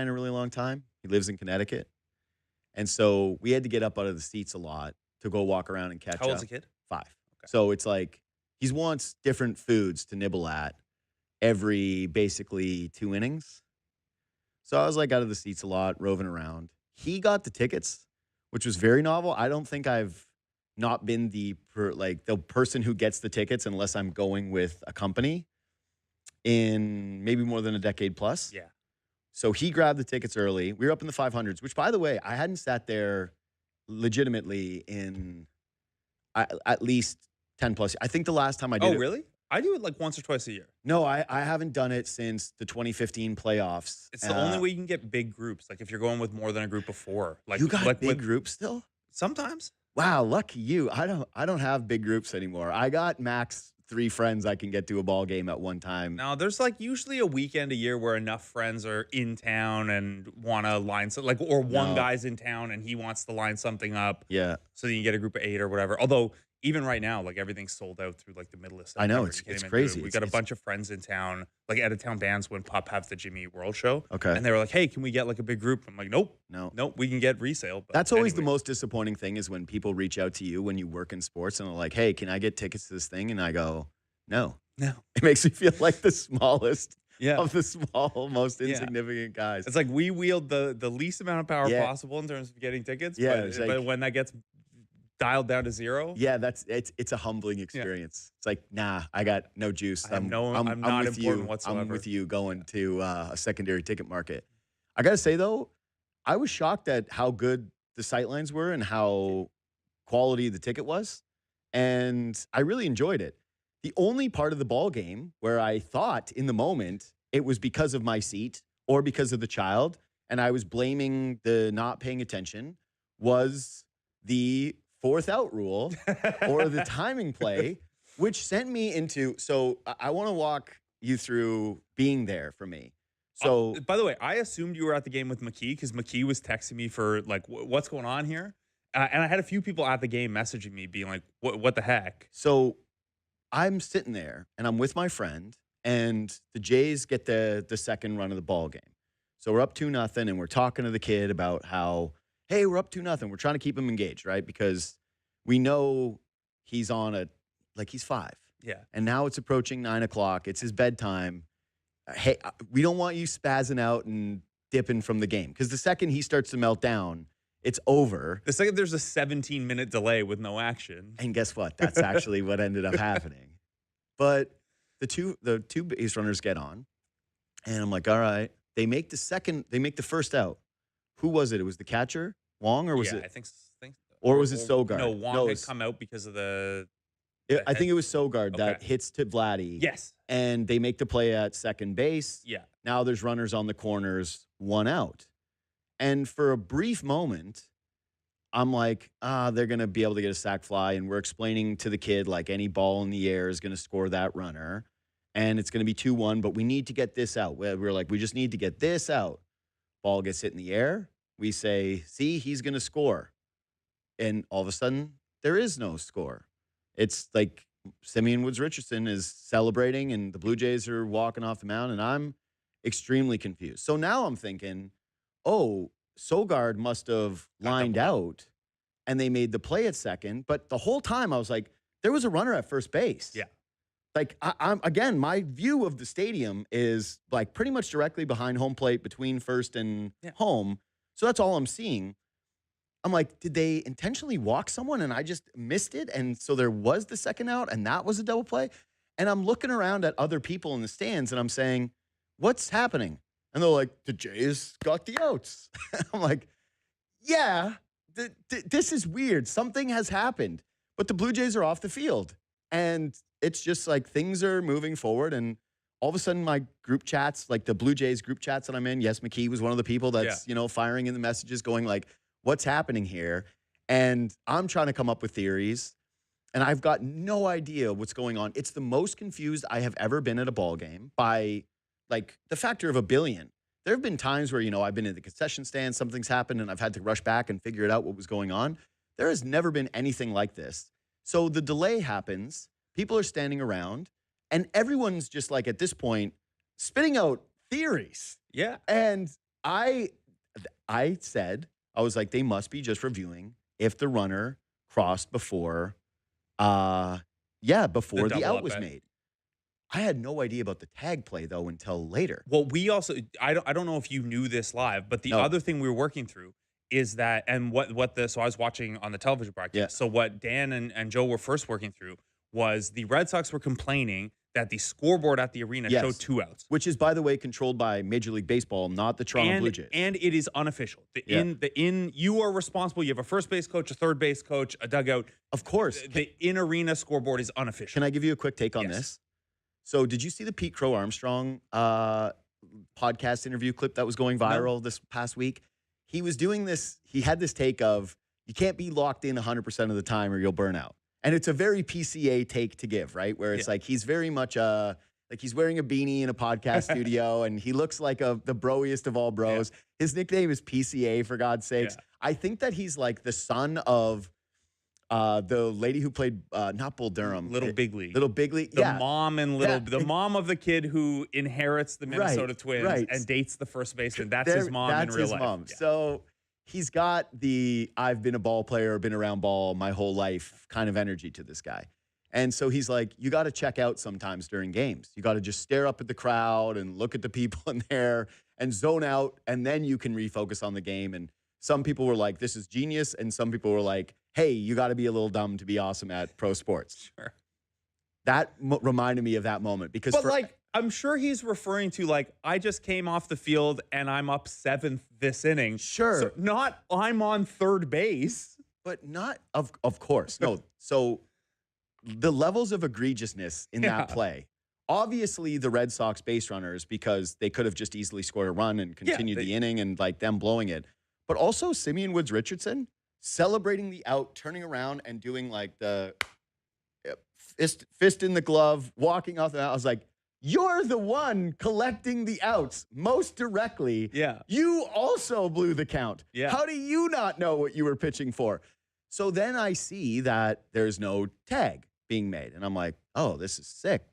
in a really long time. He lives in Connecticut. And so we had to get up out of the seats a lot to go walk around and catch How old's up. the kid? 5. Okay. So it's like he wants different foods to nibble at every basically 2 innings. So I was like out of the seats a lot, roving around. He got the tickets, which was very novel. I don't think I've not been the person who gets the tickets unless I'm going with a company in maybe more than a decade plus. Yeah. So he grabbed the tickets early. We were up in the 500s, which, by the way, I hadn't sat there legitimately in at least 10 plus. I think the last time I did Oh, really? I do it like once or twice a year. No, I haven't done it since the 2015 playoffs. It's the only way you can get big groups. Like if you're going with more than a group of 4. Like you got like big groups still? Sometimes. Wow, lucky you. I don't have big groups anymore. I got max 3 friends I can get to a ball game at one time. Now, there's like usually a weekend a year where enough friends are in town and want to line something, or one guy's in town and he wants to line something up. Yeah. So you can get a group of 8 or whatever. Although even right now, like everything's sold out through like the middle of September. I know, it's crazy. We got a bunch of friends in town, like out of town bands when Pop have the Jimmy Eat World show. Okay. And they were like, hey, can we get like a big group? I'm like, nope, we can get resale. But that's always the most disappointing thing is when people reach out to you when you work in sports and they're like, hey, can I get tickets to this thing? And I go, no. It makes me feel like the smallest of the small, most insignificant guys. It's like we wield the least amount of power possible in terms of getting tickets. Yeah, but when that gets dialed down to 0. Yeah, it's a humbling experience. It's like, nah, I got no juice. I'm not with important you. whatsoever. I'm with you going to a secondary ticket market. I got to say, though, I was shocked at how good the sightlines were and how quality the ticket was. And I really enjoyed it. The only part of the ball game where I thought in the moment it was because of my seat or because of the child, and I was blaming the not paying attention, was the 4th out rule or the timing play, which sent me into. So I want to walk you through being there for me. So, by the way, I assumed you were at the game with McKee because McKee was texting me for like, what's going on here? And I had a few people at the game messaging me being like, what the heck? So I'm sitting there and I'm with my friend and the Jays get the second run of the ball game. So we're up 2-0 and we're talking to the kid about how, hey, we're up 2-0. We're trying to keep him engaged, right? Because we know he's he's 5. Yeah. And now it's approaching 9 o'clock. It's his bedtime. Hey, we don't want you spazzing out and dipping from the game. Because the second he starts to melt down, it's over. The second there's a 17-minute delay with no action. And guess what? That's actually what ended up happening. But the two base runners get on. And I'm like, all right. They make the first out. Who was it? It was the catcher, Wong, or was it? I think so. Or was it Sogard? No, Wong had come out because of I think it was Sogard that hits to Vladdy. Yes. And they make the play at second base. Yeah. Now there's runners on the corners, 1 out. And for a brief moment, I'm like, they're going to be able to get a sac fly. And we're explaining to the kid, like, any ball in the air is going to score that runner. And it's going to be 2-1, but we need to get this out. We're like, we just need to get this out. Ball gets hit in the air. We say, see, he's going to score. And all of a sudden, there is no score. It's like Simeon Woods-Richardson is celebrating, and the Blue Jays are walking off the mound, and I'm extremely confused. So now I'm thinking, oh, Sogard must have lined out, and they made the play at second. But the whole time, I was like, there was a runner at first base. Yeah. Like, I'm again, my view of the stadium is like pretty much directly behind home plate between first and home. So that's all I'm seeing. I'm like, did they intentionally walk someone and I just missed it? And so there was the second out and that was a double play. And I'm looking around at other people in the stands and I'm saying, what's happening? And they're like, the Jays got the outs. I'm like, yeah, this is weird. Something has happened. But the Blue Jays are off the field. And it's just like things are moving forward. And all of a sudden, my group chats, like the Blue Jays group chats that I'm in, yes, McKee was one of the people that's, firing in the messages going like, what's happening here? And I'm trying to come up with theories. And I've got no idea what's going on. It's the most confused I have ever been at a ball game by like the factor of a billion. There have been times where, I've been in the concession stand, something's happened, and I've had to rush back and figure it out what was going on. There has never been anything like this. So the delay happens, people are standing around, and everyone's just like at this point spitting out theories. Yeah. And I said, I was like, they must be just reviewing if the runner crossed before, before the out was made. I had no idea about the tag play though until later. Well, we also, I don't know if you knew this live, but the other thing we were working through is that, and so I was watching on the television broadcast. Yeah. So what Dan and Joe were first working through was the Red Sox were complaining that the scoreboard at the arena showed 2 outs. Which is, by the way, controlled by Major League Baseball, not the Toronto Blue Jays. And it is unofficial. You are responsible. You have a first base coach, a third base coach, a dugout. Of course. The in-arena scoreboard is unofficial. Can I give you a quick take on this? So did you see the Pete Crow Armstrong podcast interview clip that was going viral this past week? He was doing this. He had this take of, you can't be locked in 100% of the time or you'll burn out. And it's a very PCA take to give, right? Where it's like he's very much like he's wearing a beanie in a podcast studio and he looks like the broiest of all bros. Yeah. His nickname is PCA, for God's sakes. Yeah. I think that he's like the son of the lady who played not Bull Durham, Little Big League. The mom and the mom of the kid who inherits the Minnesota Twins and dates the first baseman. That's his mom in real life. Mom. Yeah. So he's got the I've been a ball player, been around ball my whole life kind of energy to this guy. And so he's like, you got to check out sometimes during games. You got to just stare up at the crowd and look at the people in there and zone out, and then you can refocus on the game. And some people were like, this is genius. And some people were like, hey, you got to be a little dumb to be awesome at pro sports. Sure. That reminded me of that moment because I'm sure he's referring to like, I just came off the field and I'm up 7th this inning. Sure. So not I'm on third base. But not, of course. No. So the levels of egregiousness in that play, obviously the Red Sox base runners, because they could have just easily scored a run and continued the inning and like them blowing it. But also Simeon Woods Richardson celebrating the out, turning around and doing like the fist in the glove, walking off the out. I was like, you're the one collecting the outs most directly. Yeah. You also blew the count. Yeah. How do you not know what you were pitching for? So then I see that there's no tag being made. And I'm like, oh, this is sick.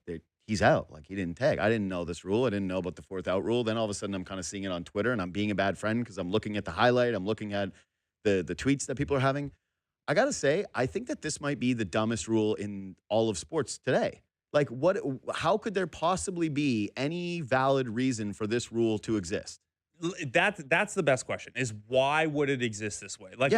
He's out. Like, he didn't tag. I didn't know this rule. I didn't know about the 4th out rule. Then all of a sudden I'm kind of seeing it on Twitter and I'm being a bad friend because I'm looking at the highlight. I'm looking at the tweets that people are having. I got to say, I think that this might be the dumbest rule in all of sports today. Like, how could there possibly be any valid reason for this rule to exist? That's the best question, is why would it exist this way? Like,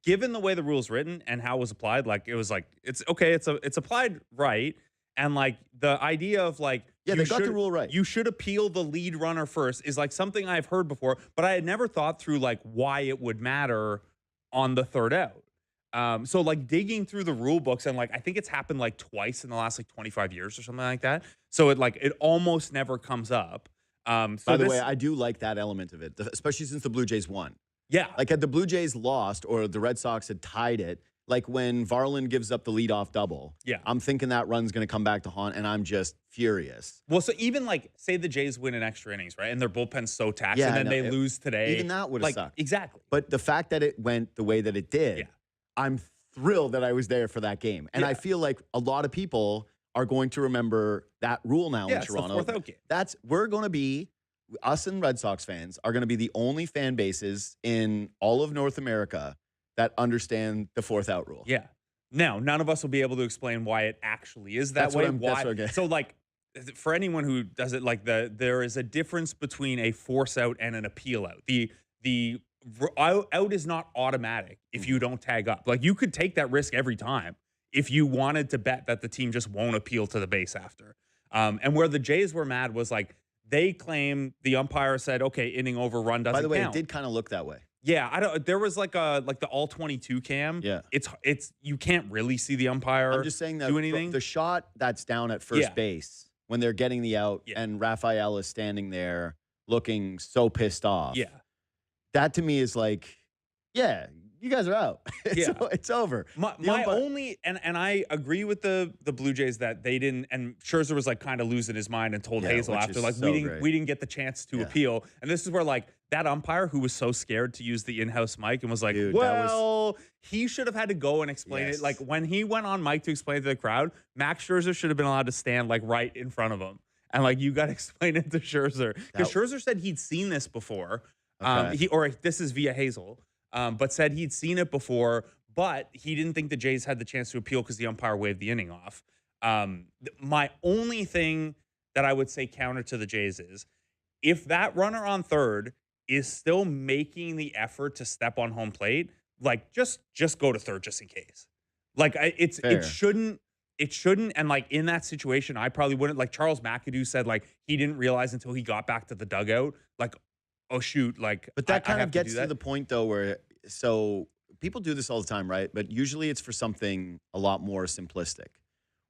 given the way the rule's written and how it was applied, like, it was like, it's okay, it's applied right. And like the idea of like, they got the rule right. You should appeal the lead runner first is like something I've heard before, but I had never thought through like why it would matter on the 3rd out. So like digging through the rule books and like, I think it's happened like twice in the last like 25 years or something like that. So it almost never comes up. By the way, I do like that element of it, especially since the Blue Jays won. Yeah. Like, had the Blue Jays lost or the Red Sox had tied it, like when Varland gives up the leadoff double, I'm thinking that run's going to come back to haunt, and I'm just furious. Well, so even like, say the Jays win in extra innings, right? And their bullpen's so taxed, and then they lose today. Even that would have sucked. Exactly. But the fact that it went the way that it did, I'm thrilled that I was there for that game. And I feel like a lot of people are going to remember that rule now in Toronto. It's the 4th out game. We're going to be, us and Red Sox fans are going to be the only fan bases in all of North America that understand the 4th out rule. Yeah. Now, none of us will be able to explain why it actually is that way. So, like, for anyone who does it, like, there is a difference between a force out and an appeal out. The out is not automatic if you don't tag up. Like, you could take that risk every time if you wanted to bet that the team just won't appeal to the base after. And where the Jays were mad was, like, they claim the umpire said, okay, inning over, run doesn't count. By the way, it did kind of look that way. Yeah, there was like the all 22 cam. Yeah. It's you can't really see the umpire. I'm just saying that do anything. The shot that's down at first base when they're getting the out and Rafael is standing there looking so pissed off. Yeah. That to me is like, you guys are out. It's over. My only, and I agree with the Blue Jays that they didn't, and Scherzer was like kind of losing his mind and told Hazel after, like, we didn't get the chance to appeal. And this is where like that umpire who was so scared to use the in-house mic and was like, dude, he should have had to go and explain it. Like when he went on mic to explain to the crowd, Max Scherzer should have been allowed to stand like right in front of him And like, you got to explain it to Scherzer. Because Scherzer said he'd seen this before. Okay. This is via Hazel, but said he'd seen it before, but he didn't think the Jays had the chance to appeal because the umpire waved the inning off. My only thing that I would say counter to the Jays is, if that runner on third is still making the effort to step on home plate, like just go to third just in case. Like it shouldn't. And like in that situation, I probably wouldn't. Like Charles McAdoo said, like he didn't realize until he got back to the dugout, like, oh shoot, like. But that kind of gets to the point though, where so people do this all the time, right? But usually it's for something a lot more simplistic,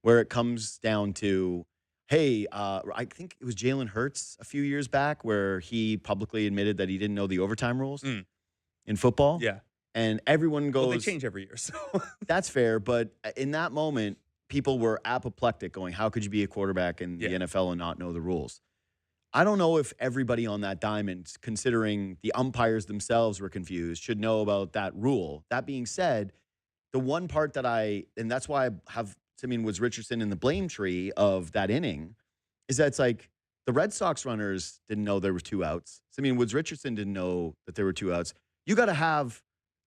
where it comes down to, hey, I think it was Jalen Hurts a few years back where he publicly admitted that he didn't know the overtime rules in football. Yeah. And everyone goes, well, they change every year. So that's fair. But in that moment, people were apoplectic going, how could you be a quarterback in the NFL and not know the rules? I don't know if everybody on that diamond, considering the umpires themselves were confused, should know about that rule. That being said, the one part that and that's why I have Simeon Woods-Richardson in the blame tree of that inning, is that it's like the Red Sox runners didn't know there were 2 outs. Simeon Woods-Richardson didn't know that there were 2 outs. You got to have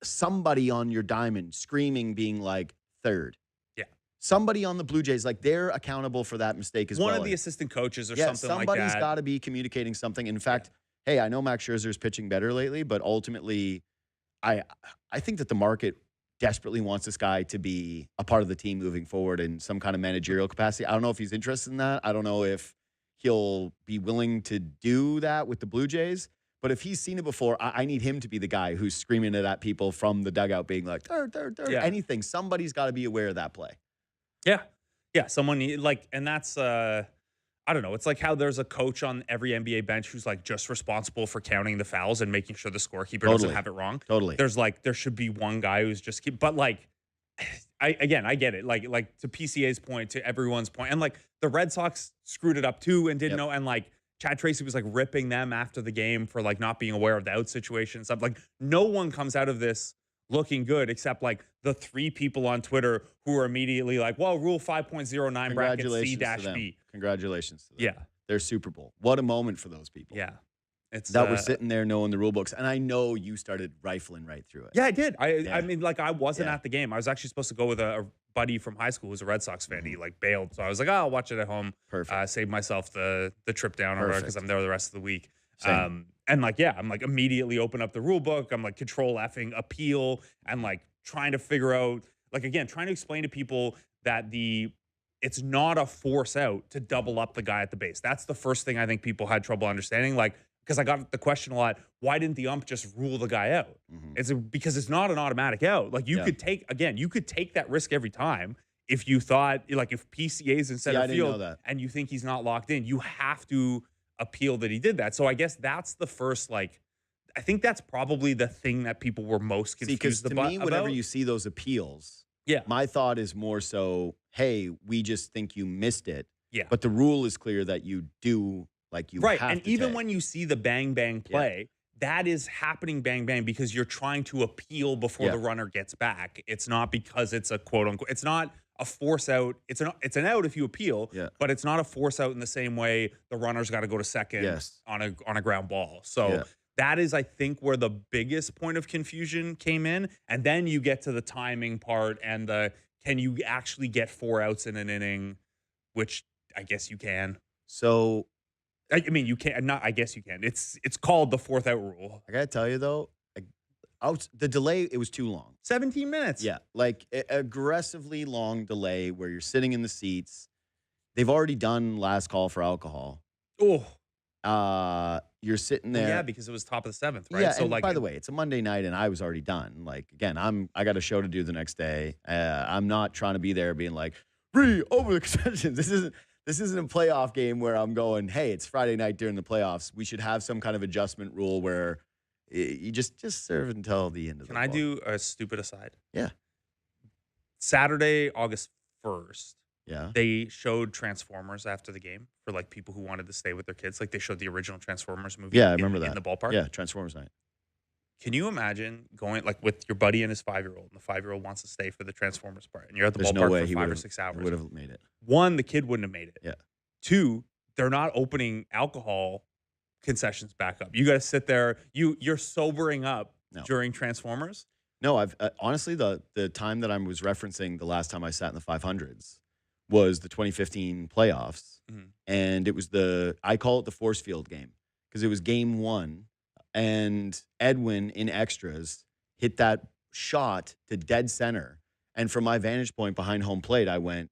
somebody on your diamond screaming, being like, third. Yeah. Somebody on the Blue Jays, like they're accountable for that mistake as well. One of the assistant coaches or something like that. Somebody's got to be communicating something. In fact, hey, I know Max Scherzer's pitching better lately, but ultimately, I think that the market desperately wants this guy to be a part of the team moving forward in some kind of managerial capacity. I don't know if he's interested in that. I don't know if he'll be willing to do that with the Blue Jays. But if he's seen it before, I need him to be the guy who's screaming it at people from the dugout, being like, third, anything. Somebody's got to be aware of that play. Yeah. Yeah. Someone like, and that's, I don't know. It's like how there's a coach on every NBA bench who's like just responsible for counting the fouls and making sure the scorekeeper doesn't have it wrong. Totally. There should be one guy who's just but like, I get it. Like to PCA's point, to everyone's point, and like the Red Sox screwed it up too and didn't know. And like Chad Tracy was like ripping them after the game for like not being aware of the out situation and stuff. Like no one comes out of this looking good except like the 3 people on Twitter who are immediately like, well, rule 5.09 bracket C-B. Congratulations to them. Yeah. Their Super Bowl. What a moment for those people. Yeah. It's that we're sitting there knowing the rule books. And I know you started rifling right through it. Yeah, I did. I mean, like I wasn't at the game. I was actually supposed to go with a buddy from high school who's a Red Sox fan. He like bailed. So I was like, oh, I'll watch it at home. Perfect. Save myself the trip down or because I'm there the rest of the week. And like, yeah, I'm like immediately open up the rule book. I'm like control effing appeal and like trying to figure out, like, again, trying to explain to people that it's not a force out to double up the guy at the base. That's the first thing I think people had trouble understanding. Like, because I got the question a lot, why didn't the ump just rule the guy out? It's because it's not an automatic out. Like you could take that risk every time if you thought, like if PCA's in center field and you think he's not locked in, you have to appeal that he did that. So I guess that's the first, like, I think that's probably the thing that people were most confused about. Because to me, whenever you see those appeals, my thought is more so, hey, we just think you missed it. Yeah. But the rule is clear that you do, like you have to and even when you see the bang, bang play, that is happening bang, bang because you're trying to appeal before the runner gets back. It's not because it's a quote unquote, it's not a force out. It's an out if you appeal, but it's not a force out in the same way the runner's got to go to second on a ground ball. So that is, I think, where the biggest point of confusion came in. And then you get to the timing part and can you actually get 4 outs in an inning, which I guess you can. So, I mean, you can't. Not. I guess you can. It's called the 4th out rule. I gotta tell you though, the delay, it was too long. 17 minutes. Yeah, like aggressively long delay where you're sitting in the seats. They've already done last call for alcohol. You're sitting there. Yeah, because it was top of the 7th, right? Yeah. So, like, by the way, it's a Monday night, and I was already done. Like, again, I got a show to do the next day. I'm not trying to be there being like, over the extensions. This isn't a playoff game where I'm going, hey, it's Friday night during the playoffs. We should have some kind of adjustment rule where you just serve until the end of the Can I do a stupid aside? Yeah. Saturday, August 1st. Yeah. They showed Transformers after the game for like people who wanted to stay with their kids. Like they showed the original Transformers movie. Yeah, I remember that. In the ballpark. Yeah, Transformers night. Can you imagine going like with your buddy and his 5-year-old, and the 5-year-old wants to stay for the Transformers part, and you're at the ballpark for 5 or 6 hours? He would have made it. 1, the kid wouldn't have made it. Yeah. 2, they're not opening alcohol concessions back up. You got to sit there. You're sobering up during Transformers. No, I've honestly the time that I was referencing the last time I sat in the 500s was the 2015 playoffs, and it was I call it the force field game because it was game 1, and Edwin in extras hit that shot to dead center, and from my vantage point behind home plate, I went,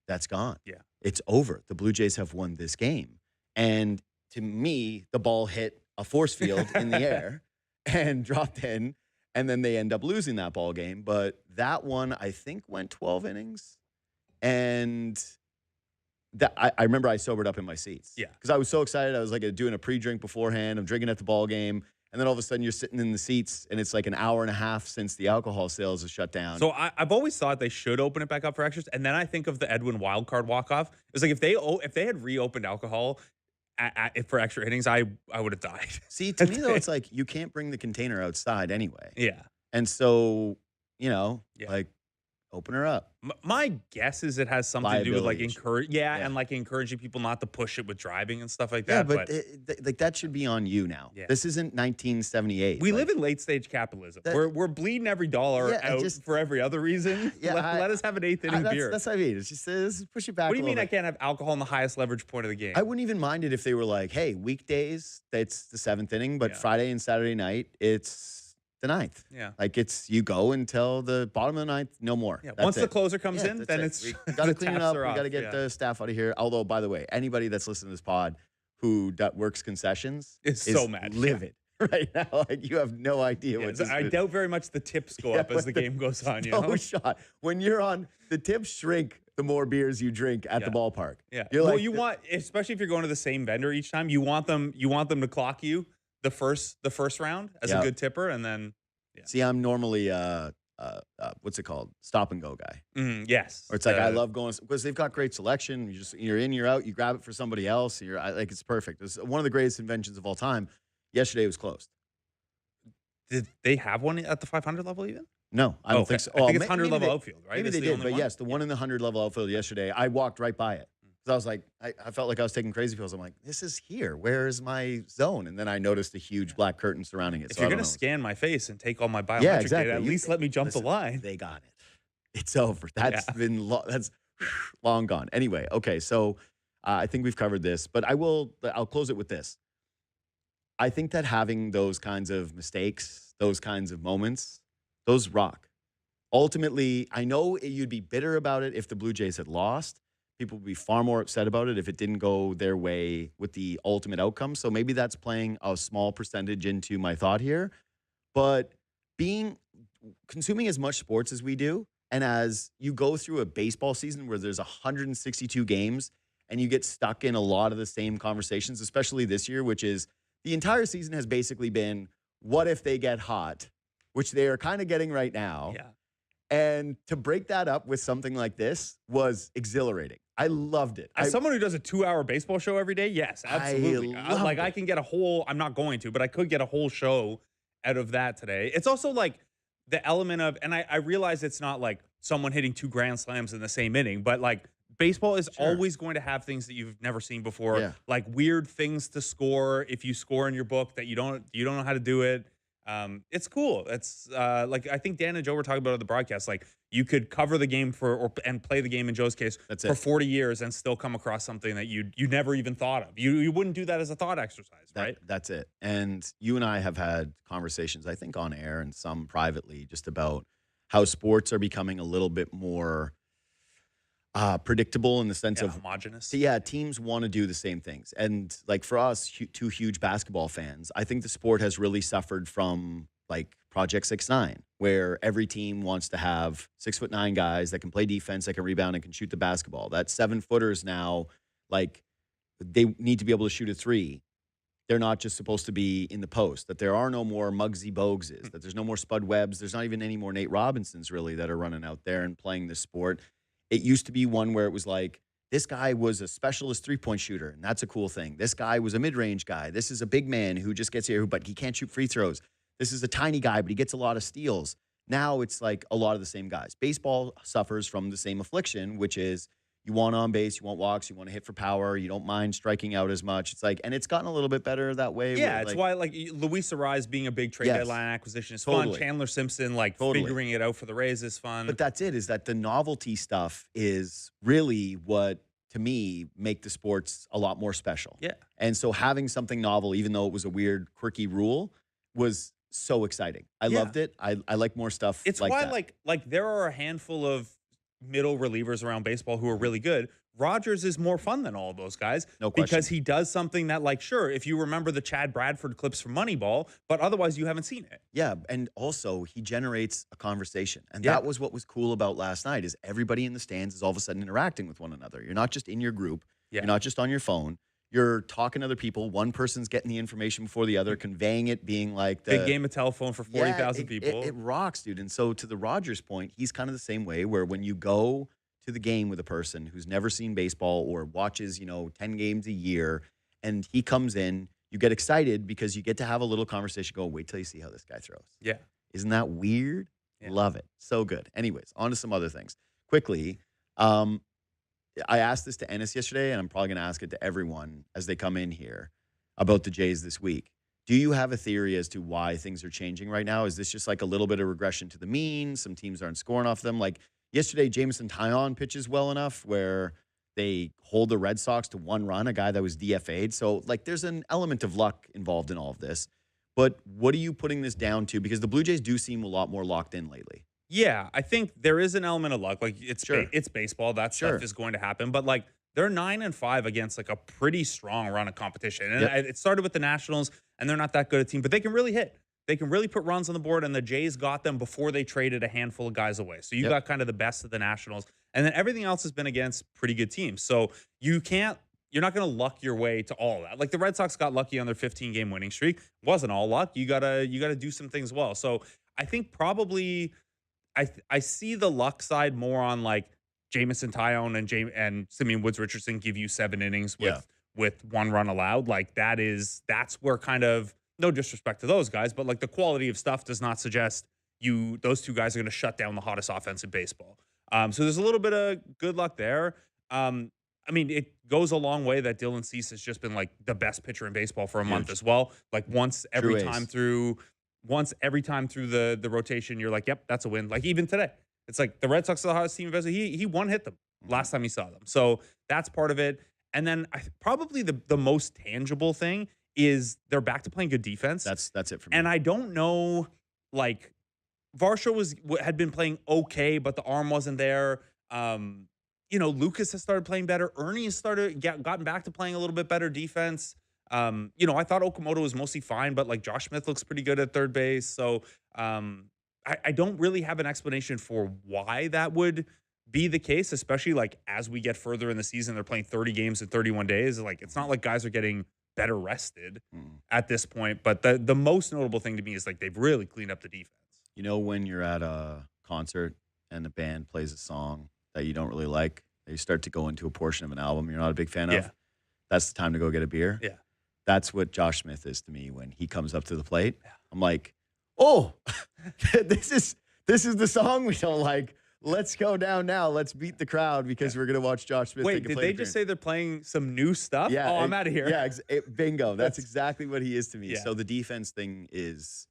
"That's gone. Yeah, it's over. The Blue Jays have won this game." And to me, the ball hit a force field in the air and dropped in. And then they end up losing that ball game. But that one, I think, went 12 innings. And I remember I sobered up in my seats. Yeah. Because I was so excited. I was like doing a pre-drink beforehand. I'm drinking at the ball game. And then all of a sudden you're sitting in the seats and it's like an hour and a half since the alcohol sales have shut down. So I've always thought they should open it back up for extras. And then I think of the Edwin wildcard walk-off. It's like if they had reopened alcohol for extra innings, I would have died. See, to me, though, it's like you can't bring the container outside anyway. Yeah. And so, like, open her up. My guess is it has something to do with, like, and, like, encouraging people not to push it with driving and stuff like that. Yeah, but like, that should be on you now. Yeah. This isn't 1978. We live in late-stage capitalism. We're bleeding every dollar out for every other reason. Yeah, let us have an eighth-inning beer. That's what I mean. It's just push it back. What do you mean I can't have alcohol in the highest leverage point of the game? I wouldn't even mind it if they were like, hey, weekdays, it's the 7th inning, but Friday and Saturday night, it's the 9th. Yeah. Like you go until the bottom of the 9th, no more. Yeah. Once the closer comes in, then it's we got to clean it up. We got to get the staff out of here. Although, by the way, anybody that's listening to this pod who works concessions is so mad. Livid right now. Like you have no idea what I doubt very much the tips go up as the game goes on. No shot. When you're on, the tips shrink the more beers you drink at the ballpark. Yeah. You want, especially if you're going to the same vendor each time, you want them to clock you the first round as a good tipper, and then see, I'm normally what's it called, stop and go guy. Yes, or it's like I love going because they've got great selection. You're in, you're out, you grab it for somebody else. Like it's perfect. It's one of the greatest inventions of all time. Yesterday was closed. Did they have one at the 500 level even? No, I don't think so. I think it's 100 level outfield, right? Maybe they did, but yes, the one in the 100 level outfield yesterday, I walked right by it. Because I was like, I felt like I was taking crazy pills. I'm like, this is here. Where is my zone? And then I noticed a huge black curtain surrounding it. If you're going to scan my face and take all my biometric data, at least let me jump the line. They got it. It's over. That's that's long gone. Anyway, okay, so I think we've covered this, but I'll close it with this. I think that having those kinds of mistakes, those kinds of moments, those rock. Ultimately, I know you'd be bitter about it if the Blue Jays had lost. People would be far more upset about it if it didn't go their way with the ultimate outcome. So maybe that's playing a small percentage into my thought here. But consuming as much sports as we do, and as you go through a baseball season where there's 162 games and you get stuck in a lot of the same conversations, especially this year, which is the entire season has basically been, what if they get hot, which they are kind of getting right now. Yeah. And to break that up with something like this was exhilarating. I loved it. As someone who does a 2-hour baseball show every day, yes, absolutely. I can get I'm not going to, but I could get a whole show out of that today. It's also like the element of, and I realize it's not like someone hitting 2 grand slams in the same inning, but like baseball is always going to have things that you've never seen before, like weird things to score if you score in your book that you don't know how to do it. It's cool. It's like I think Dan and Joe were talking about on the broadcast. Like you could cover the game and play the game in Joe's case for 40 years and still come across something that you never even thought of. You wouldn't do that as a thought exercise, right? That's it. And you and I have had conversations, I think on air and some privately, just about how sports are becoming a little bit more predictable in the sense of homogenous. Yeah, teams want to do the same things. And like for us, 2 huge basketball fans, I think the sport has really suffered from like Project 6ix9ine, where every team wants to have 6'9" guys that can play defense, that can rebound and can shoot the basketball. That 7-footers now, like they need to be able to shoot a 3. They're not just supposed to be in the post, that there are no more Muggsy Bogueses, that there's no more Spud Webbs. There's not even any more Nate Robinsons really that are running out there and playing this sport. It used to be one where it was like, this guy was a specialist 3-point shooter, and that's a cool thing. This guy was a mid-range guy. This is a big man who just gets here, but he can't shoot free throws. This is a tiny guy, but he gets a lot of steals. Now it's like a lot of the same guys. Baseball suffers from the same affliction, which is You want on base, you want walks, you want to hit for power, you don't mind striking out as much. It's like, and it's gotten a little bit better that way. Yeah, it's why like Luis Arraez being a big trade deadline acquisition is fun. Chandler Simpson figuring it out for the Rays is fun. But that's it, is that the novelty stuff is really what, to me, make the sports a lot more special. Yeah. And so having something novel, even though it was a weird, quirky rule, was so exciting. I loved it. I like more stuff it's like why that. like there are a handful of middle relievers around baseball who are really good. Rogers is more fun than all of those guys. No question. Because he does something that, like, sure, if you remember the Chad Bradford clips from Moneyball, but otherwise you haven't seen it. Yeah, and also he generates a conversation. And that was what was cool about last night, is everybody in the stands is all of a sudden interacting with one another. You're not just in your group. Yeah. You're not just on your phone. You're talking to other people. One person's getting the information before the other, conveying it, being like the big game of telephone for 40,000 people. It rocks, dude. And so to the Rogers point, he's kind of the same way, where when you go to the game with a person who's never seen baseball or watches, 10 games a year, and he comes in, you get excited because you get to have a little conversation, go, wait till you see how this guy throws. Yeah. Isn't that weird? Yeah. Love it. So good. Anyways, on to some other things. Quickly, I asked this to Ennis yesterday, and I'm probably going to ask it to everyone as they come in here about the Jays this week. Do you have a theory as to why things are changing right now? Is this just like a little bit of regression to the mean? Some teams aren't scoring off them. Like yesterday, Jameson Taillon pitches well enough where they hold the Red Sox to 1 run, a guy that was DFA'd. So, like, there's an element of luck involved in all of this. But what are you putting this down to? Because the Blue Jays do seem a lot more locked in lately. Yeah, I think there is an element of luck. Like, it's baseball. That stuff is going to happen. But, like, they're 9-5 against, like, a pretty strong run of competition. And it started with the Nationals, and they're not that good a team. But they can really hit. They can really put runs on the board, and the Jays got them before they traded a handful of guys away. So you got kind of the best of the Nationals. And then everything else has been against pretty good teams. So you're not going to luck your way to all that. Like the Red Sox got lucky on their 15-game winning streak. It wasn't all luck. You gotta do some things well. So I think probably I see the luck side more on like Jameson Taillon and Simeon Woods Richardson give you 7 innings with 1 run allowed. Like that's where kind of, no disrespect to those guys, but like the quality of stuff does not suggest those 2 guys are going to shut down the hottest offense in baseball. So there's a little bit of good luck there. I mean, it goes a long way that Dylan Cease has just been like the best pitcher in baseball for a month as well. Like once every time through the rotation, you're like, yep, that's a win. Like even today, it's like the Red Sox are the hottest team in baseball. He one hit them last time he saw them. So that's part of it. And then probably the most tangible thing is they're back to playing good defense. That's it for me. And I don't know, like Varsho had been playing okay, but the arm wasn't there. Lucas has started playing better. Ernie has gotten back to playing a little bit better defense. I thought Okamoto was mostly fine, but like Josh Smith looks pretty good at third base. So I don't really have an explanation for why that would be the case, especially like as we get further in the season. They're playing 30 games in 31 days. Like it's not like guys are getting better rested at this point. But the most notable thing to me is like they've really cleaned up the defense. You know, when you're at a concert and the band plays a song that you don't really like, they start to go into a portion of an album you're not a big fan of. That's the time to go get a beer. Yeah. That's what Josh Smith is to me when he comes up to the plate. Yeah. I'm like, oh, this is the song we don't like. Let's go down now. Let's beat the crowd because we're going to watch Josh Smith. Wait, did they just say they're playing some new stuff? Yeah. Oh, I'm out of here. Yeah, bingo. That's exactly what he is to me. Yeah. So the defense thing is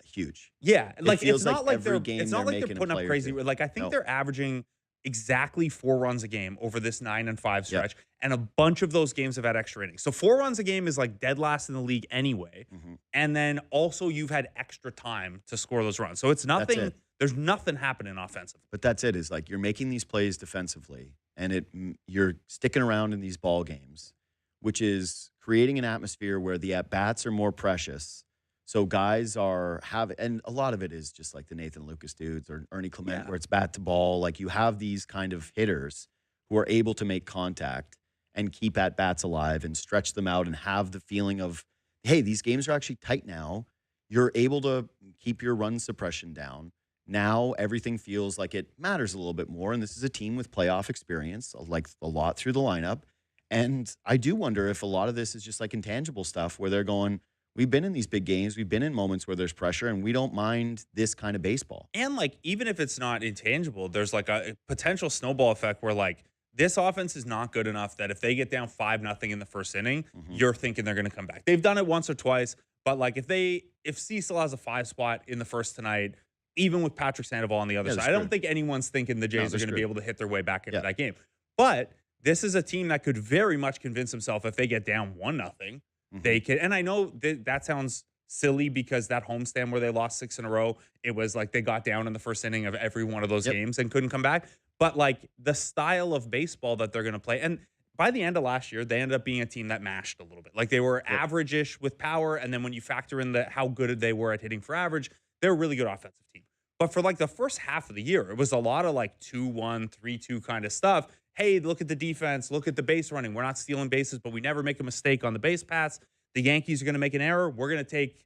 huge. Yeah, like it's not like they're putting up crazy. Like I think they're averaging exactly 4 runs a game over this 9-5 stretch, and a bunch of those games have had extra innings. So 4 runs a game is like dead last in the league anyway. And then also you've had extra time to score those runs. So it's nothing. There's nothing happening offensively. But that's it. Is like you're making these plays defensively, and you're sticking around in these ball games, which is creating an atmosphere where the at-bats are more precious. So guys and a lot of it is just like the Nathan Lucas dudes or Ernie Clement, where it's bat to ball. Like you have these kind of hitters who are able to make contact and keep at-bats alive and stretch them out and have the feeling of, hey, these games are actually tight now. You're able to keep your run suppression down. Now everything feels like it matters a little bit more, and this is a team with playoff experience, like a lot through the lineup. And I do wonder if a lot of this is just like intangible stuff where they're going, we've been in these big games, we've been in moments where there's pressure, and we don't mind this kind of baseball. And like even if it's not intangible, there's like a potential snowball effect where like this offense is not good enough that if they get down 5-0 in the first inning, you're thinking they're going to come back. They've done it once or twice, but like if Cecil has a 5 spot in the first tonight, even with Patrick Sandoval on the other side, I don't think anyone's thinking the Jays are going to be able to hit their way back into that game. But this is a team that could very much convince himself if they get down 1-0, they can. And I know that sounds silly because that homestand where they lost 6 in a row, it was like they got down in the first inning of every one of those games and couldn't come back. But like the style of baseball that they're going to play, and by the end of last year, they ended up being a team that mashed a little bit. Like they were average-ish with power, and then when you factor in how good they were at hitting for average, they're a really good offensive team. But for like the first half of the year, it was a lot of like 2-1, 3-2 kind of stuff. Hey, look at the defense, look at the base running. We're not stealing bases, but we never make a mistake on the base paths. The Yankees are going to make an error. We're going to take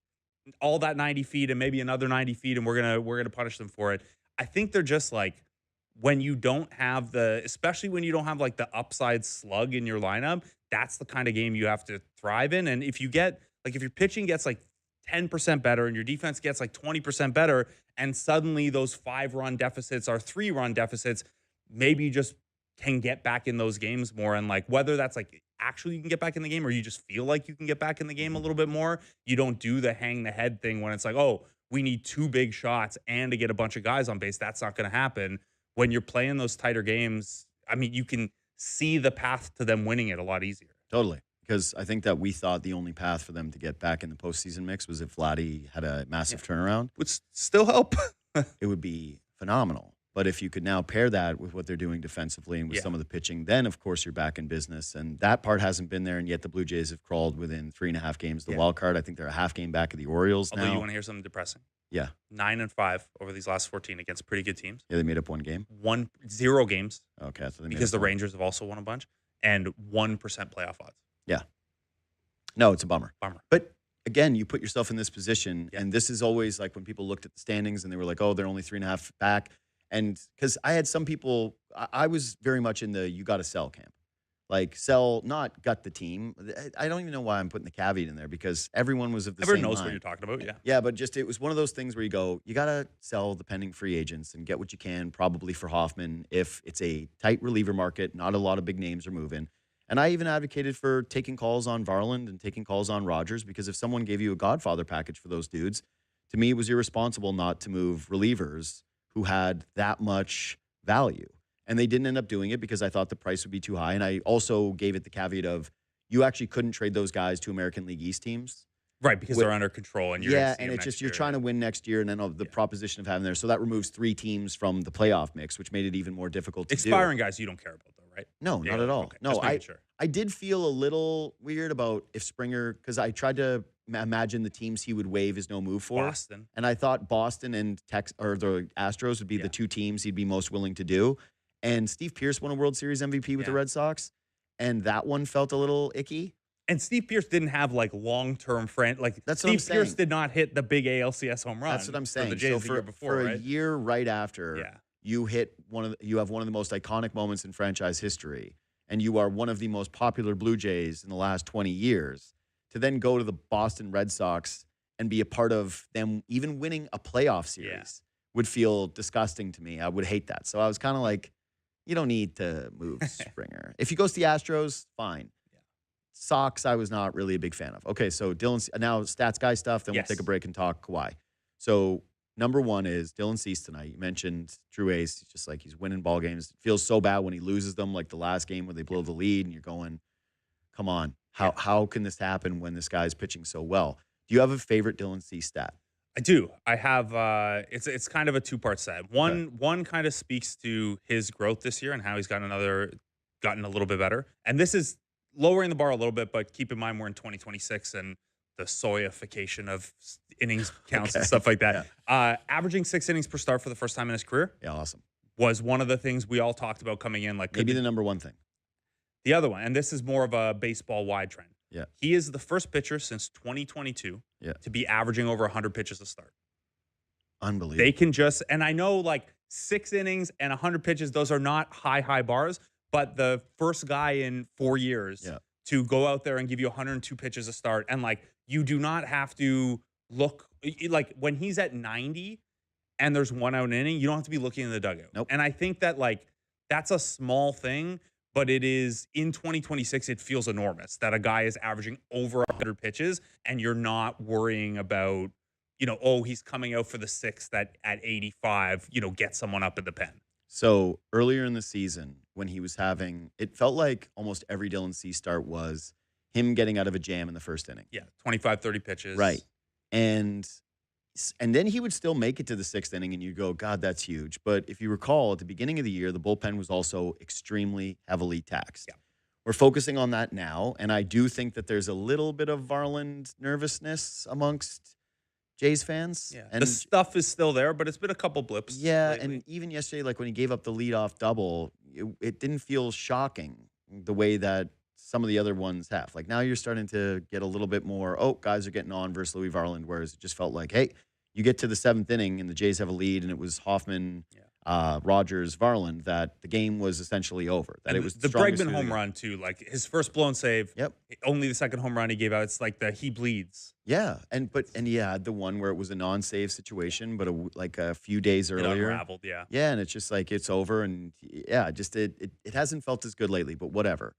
all that 90 feet and maybe another 90 feet, and we're gonna punish them for it. I think they're just like, when you don't have especially when you don't have like the upside slug in your lineup, that's the kind of game you have to thrive in. And if your pitching gets like 10% better and your defense gets like 20% better, and suddenly those 5-run deficits are 3-run deficits, maybe you just can get back in those games more. And like, whether that's like actually you can get back in the game or you just feel like you can get back in the game a little bit more, you don't do the hang the head thing when it's like, oh, we need 2 big shots and to get a bunch of guys on base. That's not going to happen. When you're playing those tighter games, I mean, you can see the path to them winning it a lot easier. Totally. Because I think that we thought the only path for them to get back in the postseason mix was if Vladdy had a massive turnaround. Would still help. It would be phenomenal. But if you could now pair that with what they're doing defensively and with some of the pitching, then, of course, you're back in business. And that part hasn't been there, and yet the Blue Jays have crawled within 3.5 games. The wild card, I think they're a half game back of the Orioles now. Although you want to hear something depressing? Yeah. 9-5 over these last 14 against pretty good teams. Yeah, they made up 1 game? 0 games. Okay. So because the Rangers have also won a bunch, and 1% playoff odds. Yeah. No, it's a bummer. Bummer. But again, you put yourself in this position, and this is always like when people looked at the standings and they were like, oh, they're only 3.5 back. And because I had some people, I was very much in the you got to sell camp. Like sell, not gut the team. I don't even know why I'm putting the caveat in there because everyone was of the same Everyone knows mind. what you're talking about, yeah. Yeah, but just it was one of those things where you go, you got to sell the pending free agents and get what you can, probably for Hoffman, if it's a tight reliever market, not a lot of big names are moving. And I even advocated for taking calls on Varland and taking calls on Rogers because if someone gave you a Godfather package for those dudes, to me it was irresponsible not to move relievers who had that much value. And they didn't end up doing it because I thought the price would be too high. And I also gave it the caveat of you actually couldn't trade those guys to American League East teams. Right, because they're under control. And you're and it's just you're trying to win next year and then the proposition of having there. So that removes 3 teams from the playoff mix, which made it even more difficult to Expiring guys you don't care about, though, right? No, not at all. Okay. No, Sure. I did feel a little weird about if Springer, because I tried to imagine the teams he would waive his no move for. Boston. And I thought Boston and the Astros would be the 2 teams he'd be most willing to do. And Steve Pearce won a World Series MVP with the Red Sox. And that one felt a little icky. And Steve Pearce didn't have like long-term friend. Like that's Steve Pearce did not hit the big ALCS home run. That's what I'm saying. For the Jays so the year before, a year right after, you hit you have one of the most iconic moments in franchise history, and you are one of the most popular Blue Jays in the last 20 years. To then go to the Boston Red Sox and be a part of them even winning a playoff series would feel disgusting to me. I would hate that. So I was kind of like, you don't need to move Springer. If he goes to the Astros, fine. Sox, I was not really a big fan of. Okay, so Dylan, now stats guy stuff, then we'll take a break and talk Kawhi. So number 1 is Dylan Cease tonight. You mentioned Drew Ace. He's just like he's winning ball games. It feels so bad when he loses them, like the last game where they blow the lead, and you're going, come on. How can this happen when this guy's pitching so well? Do you have a favorite Dylan Cease stat? I do. I have. It's kind of a 2-part set. One kind of speaks to his growth this year and how he's gotten a little bit better. And this is lowering the bar a little bit, but keep in mind we're in 2026 and the soyification of innings counts and stuff like that. Averaging 6 innings per start for the first time in his career. Yeah, awesome. Was one of the things we all talked about coming in. Like maybe the number 1 thing. The other one, and this is more of a baseball-wide trend. Yeah. He is the first pitcher since 2022 to be averaging over 100 pitches a start. Unbelievable. They can just, and I know like 6 innings and 100 pitches, those are not high bars, but the first guy in 4 years to go out there and give you 102 pitches a start, and like you do not have to look, like when he's at 90 and there's 1 out inning, you don't have to be looking in the dugout. Nope. And I think that like that's a small thing, but it is in 2026, it feels enormous that a guy is averaging over 100 pitches and you're not worrying about, oh, he's coming out for the sixth that at 85, get someone up in the pen. So earlier in the season, when he was it felt like almost every Dylan Cease start was him getting out of a jam in the first inning. Yeah, 25, 30 pitches. Right. And then he would still make it to the sixth inning, and you'd go, God, that's huge. But if you recall, at the beginning of the year, the bullpen was also extremely heavily taxed. Yeah. We're focusing on that now, and I do think that there's a little bit of Varland nervousness amongst Jays fans. Yeah. And the stuff is still there, but it's been a couple blips. Yeah, lately. And even yesterday, like when he gave up the leadoff double, it didn't feel shocking the way that some of the other ones have. Like now you're starting to get a little bit more, guys are getting on versus Louis Varland, whereas it just felt like, hey, you get to the seventh inning and the Jays have a lead and it was Hoffman, Rogers, Varland, that the game was essentially over. That and it was the Bregman home run too, like his first blown save. Yep. Only the second home run he gave out. It's like he bleeds. Yeah, and he had the one where it was a non-save situation, but like a few days earlier, it unraveled. Yeah. Yeah, and it's just like it's over, and just it hasn't felt as good lately, but whatever.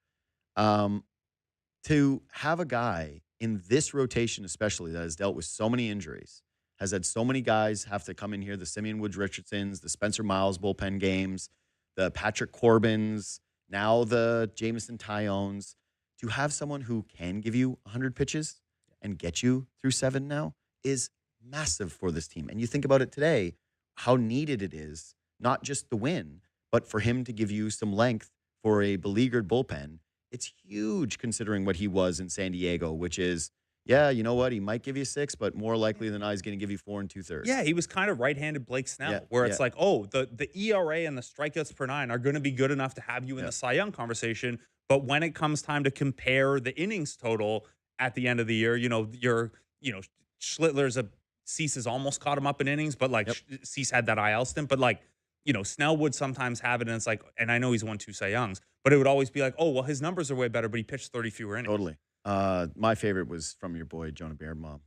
To have a guy in this rotation, especially that has dealt with so many injuries, has had so many guys have to come in here, the Simeon Woods Richardsons, the Spencer Miles bullpen games, the Patrick Corbins, now the Jameson Tyones, to have someone who can give you 100 pitches and get you through 7 now is massive for this team. And you think about it today, how needed it is, not just the win, but for him to give you some length for a beleaguered bullpen. It's huge considering what he was in San Diego, which is, you know what? He might give you 6, but more likely than not, he's going to give you 4 2/3. Yeah, he was kind of right-handed Blake Snell, where it's like, the ERA and the strikeouts per 9 are going to be good enough to have you in the Cy Young conversation. But when it comes time to compare the innings total at the end of the year, Schlittler's Cease has almost caught him up in innings, but Cease had that IL stint. But Snell would sometimes have it, and it's like, and I know he's won 2 Cy Youngs, but it would always be like, his numbers are way better, but he pitched 30 fewer innings. Totally. My favorite was from your boy, Jonah Beardmom,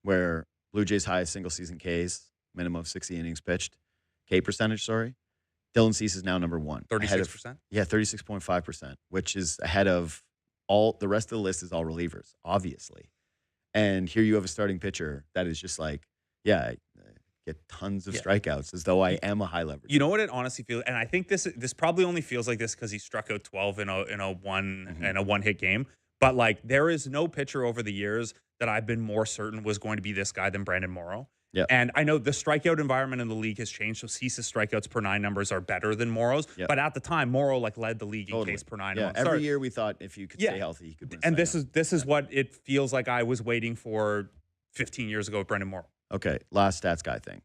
where Blue Jays' highest single-season Ks, minimum of 60 innings pitched, K percentage, sorry. Dylan Cease is now number 1. 36%? 36.5%, which is ahead of all the rest of the list is all relievers, obviously. And here you have a starting pitcher that is just like, I get tons of strikeouts as though I am a high leverage. You know what it honestly feels, and I think this probably only feels like this because he struck out 12 in a one-hit game. But there is no pitcher over the years that I've been more certain was going to be this guy than Brandon Morrow. Yeah. And I know the strikeout environment in the league has changed, so Cease's strikeouts per 9 numbers are better than Morrow's. Yep. But at the time, Morrow led the league in Ks per 9. Yeah, every year we thought if you could stay healthy, he could win. And this is what it feels like I was waiting for 15 years ago with Brandon Morrow. Okay, last stats guy thing.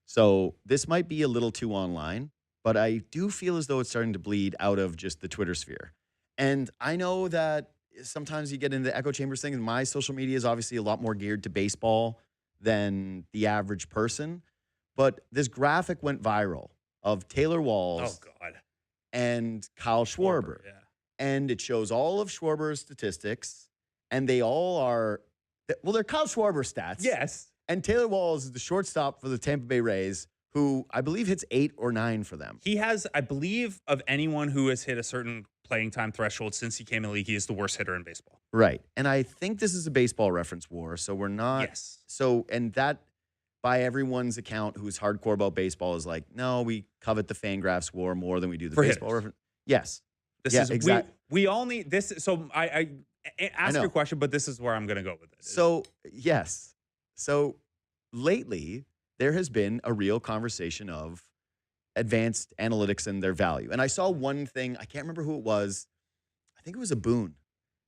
So this might be a little too online, but I do feel as though it's starting to bleed out of just the Twitter sphere. And I know that sometimes you get into the echo chambers thing, and my social media is obviously a lot more geared to baseball than the average person. But this graphic went viral of Taylor Walls and Kyle Schwarber. Yeah. And it shows all of Schwarber's statistics, and they all are, they're Kyle Schwarber stats. Yes. And Taylor Walls is the shortstop for the Tampa Bay Rays, who I believe hits 8 or 9 for them. He has, I believe, of anyone who has hit a certain playing time threshold since he came in the league, he is the worst hitter in baseball. Right. And I think this is a baseball reference war, so we're not. Yes. So, and that, by everyone's account who's hardcore about baseball, is like, no, we covet the Fangraphs war more than we do the baseball reference. Yes. This is exactly. We all need this. So I ask your question, but this is where I'm going to go with it. So, yes. So lately, there has been a real conversation of advanced analytics and their value. And I saw one thing, I can't remember who it was. I think it was a Boone,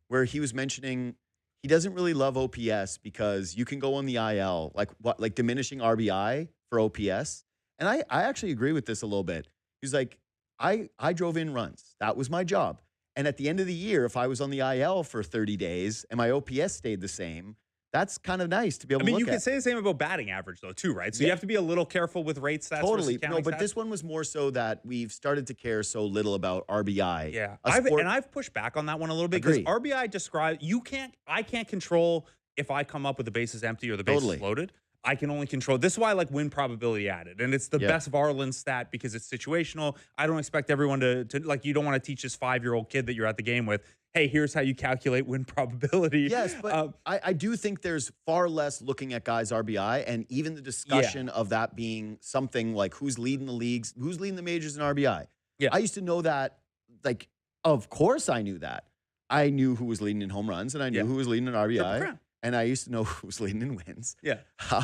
where he was mentioning he doesn't really love OPS because you can go on the IL, like diminishing RBI for OPS. And I actually agree with this a little bit. He's like, I drove in runs. That was my job. And at the end of the year, if I was on the IL for 30 days and my OPS stayed the same, that's kind of nice to be able to look at. You can say the same about batting average, though, too, right? So you have to be a little careful with rate stats. Totally. No, but this one was more so that we've started to care so little about RBI. Yeah. I've pushed back on that one a little bit because RBI I can't control if I come up with the bases empty or the bases loaded. I can only control. This is why I like win probability added. And it's the best Varlin stat because it's situational. I don't expect everyone to like, you don't want to teach this 5-year-old kid that you're at the game with, hey, here's how you calculate win probability. Yes, but I do think there's far less looking at guys' RBI, and even the discussion of that being something like who's leading the leagues, who's leading the majors in RBI. Yeah. I used to know that, like, of course I knew that. I knew who was leading in home runs, and I knew who was leading in RBI. And I used to know who was leading in wins. Yeah.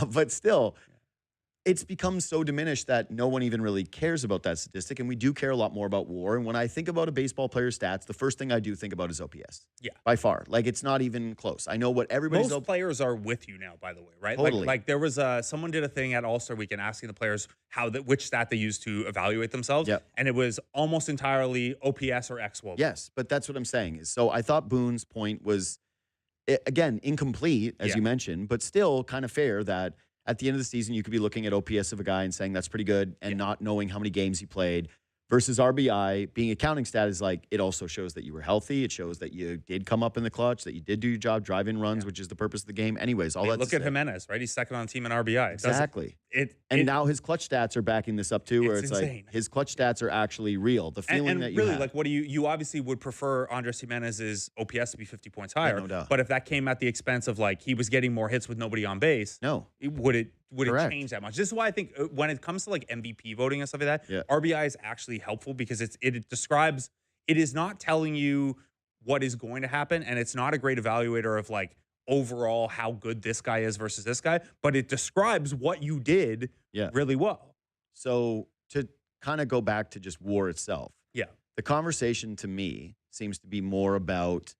But still, it's become so diminished that no one even really cares about that statistic. And we do care a lot more about WAR. And when I think about a baseball player's stats, the first thing I do think about is OPS. Yeah. By far. Like, it's not even close. I know what everybody's... Most players are with you now, by the way, right? Totally. Like there was someone did a thing at All-Star Weekend asking the players which stat they use to evaluate themselves. Yep. And it was almost entirely OPS or XWOB. Yes, but that's what I'm saying. Is so I thought Boone's point was, again, incomplete, as you mentioned, but still kind of fair that at the end of the season, you could be looking at OPS of a guy and saying that's pretty good and not knowing how many games he played versus RBI being a counting stat is like, it also shows that you were healthy. It shows that you did come up in the clutch, that you did do your job, drive in runs, which is the purpose of the game. Anyways, all that. Look at Jimenez, right? He's second on the team in RBI. Exactly. Now his clutch stats are backing this up too, where it's like his clutch stats are actually real. The feeling that you really have. Like, what do you obviously would prefer Andres Jimenez's OPS to be 50 points higher. No doubt. But if that came at the expense of like he was getting more hits with nobody on base, would it change that much? This is why I think when it comes to like MVP voting and stuff like that, RBI is actually helpful because it describes, it is not telling you what is going to happen, and it's not a great evaluator of like overall how good this guy is versus this guy, but it describes what you did really well. So to kind of go back to just WAR itself, the conversation to me seems to be more about,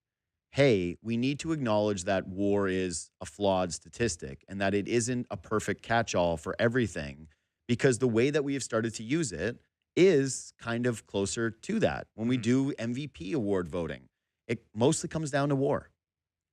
hey, we need to acknowledge that WAR is a flawed statistic and that it isn't a perfect catch-all for everything, because the way that we have started to use it is kind of closer to that. When we do MVP award voting, it mostly comes down to WAR.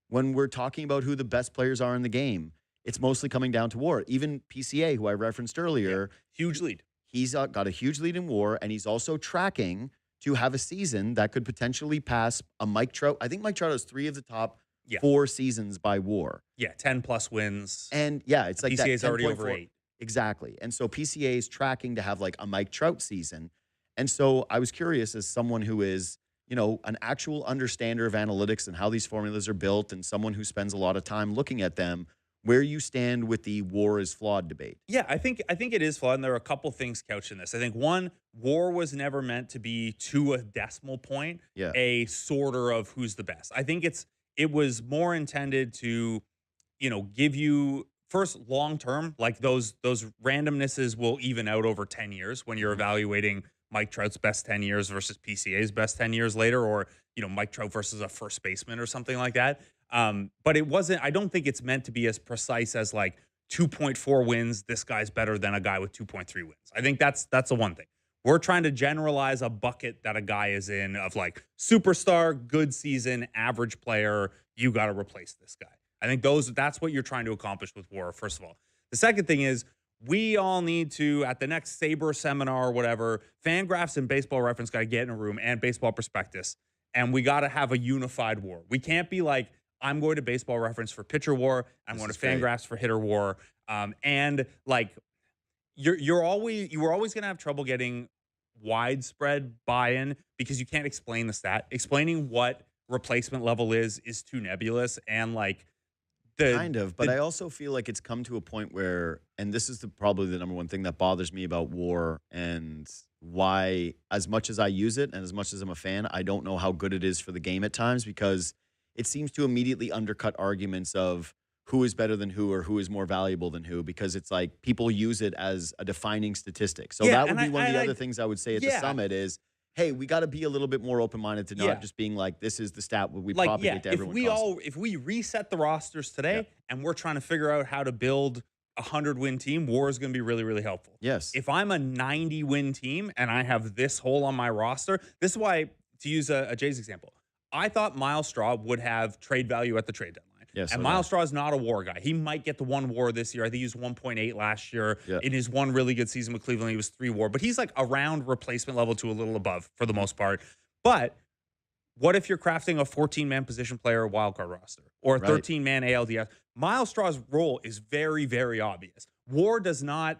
When we're talking about who the best players are in the game, it's mostly coming down to WAR. Even PCA, who I referenced earlier. Huge lead. He's got a huge lead in WAR, and he's also tracking to have a season that could potentially pass a Mike Trout. I think Mike Trout has 3 of the top 4 seasons by WAR. Yeah, 10-plus wins. And, it's like PCA's that already over 8. Exactly. And so PCA is tracking to have like a Mike Trout season. And so I was curious, as someone who is, an actual understander of analytics and how these formulas are built, and someone who spends a lot of time looking at them, where you stand with the WAR is flawed debate. Yeah, I think it is flawed, and there are a couple things couched in this. I think one, WAR was never meant to be to a decimal point, a sorter of who's the best. I think it was more intended to, give you first long term, like those randomnesses will even out over 10 years when you're evaluating Mike Trout's best 10 years versus PCA's best 10 years later, or, Mike Trout versus a first baseman or something like that. But it wasn't, I don't think it's meant to be as precise as like 2.4 wins. This guy's better than a guy with 2.3 wins. I think that's the one thing. We're trying to generalize a bucket that a guy is in of like superstar, good season, average player. You got to replace this guy. I think that's what you're trying to accomplish with WAR, first of all. The second thing is, we all need to, at the next Sabre seminar or whatever, Fangraphs and Baseball Reference got to get in a room, and Baseball Prospectus, and we got to have a unified WAR. We can't be like, I'm going to Baseball Reference for pitcher WAR, I'm going to Fangraphs for hitter WAR, and like you were always going to have trouble getting widespread buy-in because you can't explain the stat. Explaining what replacement level is too nebulous, and like. But I also feel like it's come to a point where, and this is probably the number one thing that bothers me about WAR, and why, as much as I use it and as much as I'm a fan, I don't know how good it is for the game at times, because it seems to immediately undercut arguments of who is better than who or who is more valuable than who, because it's like people use it as a defining statistic. So that would be one of the other things I would say at the summit is, hey, we got to be a little bit more open-minded to not just being like, this is the stat we propagate to everyone. If we reset the rosters today and we're trying to figure out how to build a 100-win team, WAR is going to be really, really helpful. Yes. If I'm a 90-win team and I have this hole on my roster, this is why, to use a Jays example, I thought Miles Straw would have trade value at the trade deadline. Yes, and Miles Straw is not a WAR guy. He might get the 1 WAR this year. I think he was 1.8 last year. In his one really good season with Cleveland, he was 3 WAR. But he's like around replacement level to a little above for the most part. But what if you're crafting a 14-man position player wildcard roster or a 13-man ALDS? Myles Straw's role is very, very obvious. WAR does not